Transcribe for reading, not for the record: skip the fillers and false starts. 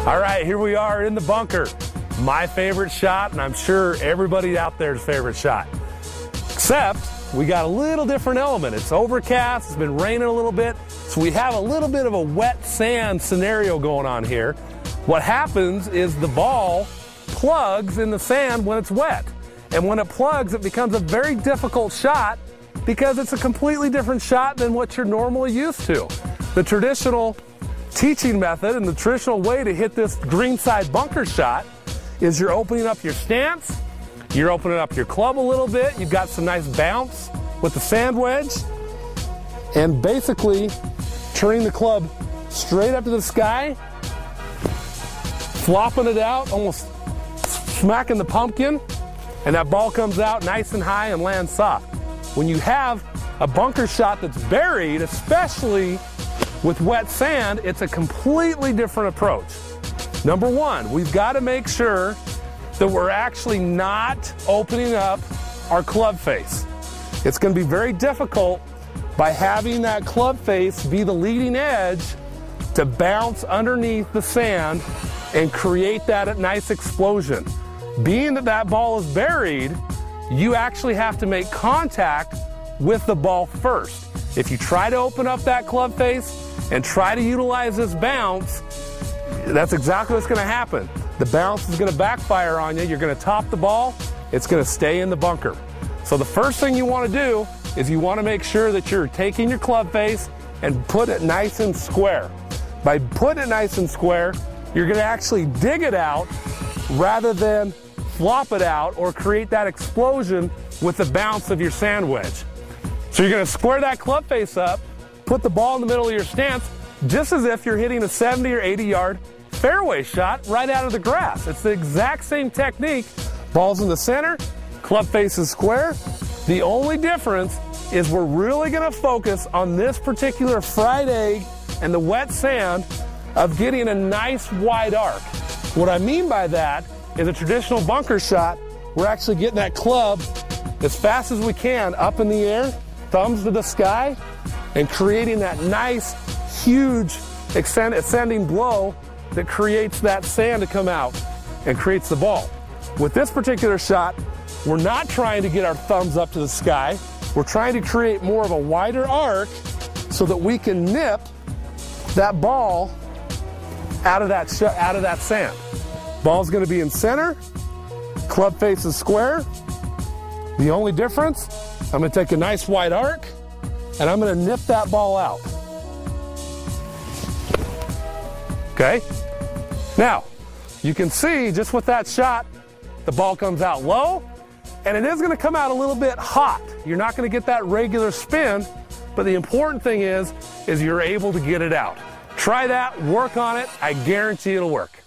All right, here we are in the bunker. My favorite shot, and I'm sure everybody out there's favorite shot. Except we got a little different element. It's overcast, it's been raining a little bit, so we have a little bit of a wet sand scenario going on here. What happens is the ball plugs in the sand when it's wet. And when it plugs, it becomes a very difficult shot because it's a completely different shot than what you're normally used to. The traditional teaching method and the traditional way to hit this greenside bunker shot is you're opening up your stance, you're opening up your club a little bit, you've got some nice bounce with the sand wedge, and basically turning the club straight up to the sky, flopping it out, almost smacking the pumpkin, and that ball comes out nice and high and lands soft. When you have a bunker shot that's buried, especially with wet sand, it's a completely different approach. Number one, we've got to make sure that we're actually not opening up our club face. It's going to be very difficult by having that club face be the leading edge to bounce underneath the sand and create that nice explosion. Being that that ball is buried, you actually have to make contact with the ball first. If you try to open up that club face and try to utilize this bounce, that's exactly what's going to happen. The bounce is going to backfire on you. You're going to top the ball. It's going to stay in the bunker. So the first thing you want to do is you want to make sure that you're taking your club face and put it nice and square. By putting it nice and square, you're going to actually dig it out rather than flop it out or create that explosion with the bounce of your sand wedge. So you're going to square that club face up, put the ball in the middle of your stance, just as if you're hitting a 70 or 80 yard fairway shot right out of the grass. It's the exact same technique. Ball's in the center, club face is square. The only difference is we're really going to focus on this particular fried egg and the wet sand of getting a nice wide arc. What I mean by that is a traditional bunker shot, we're actually getting that club as fast as we can up in the air, thumbs to the sky, and creating that nice, huge ascending blow that creates that sand to come out and creates the ball. With this particular shot, we're not trying to get our thumbs up to the sky. We're trying to create more of a wider arc so that we can nip that ball out of that sand. Ball's going to be in center, club face is square. The only difference, I'm going to take a nice wide arc and I'm going to nip that ball out. Okay? Now, you can see just with that shot, the ball comes out low, and it is going to come out a little bit hot. You're not going to get that regular spin, but the important thing is you're able to get it out. Try that, work on it, I guarantee it'll work.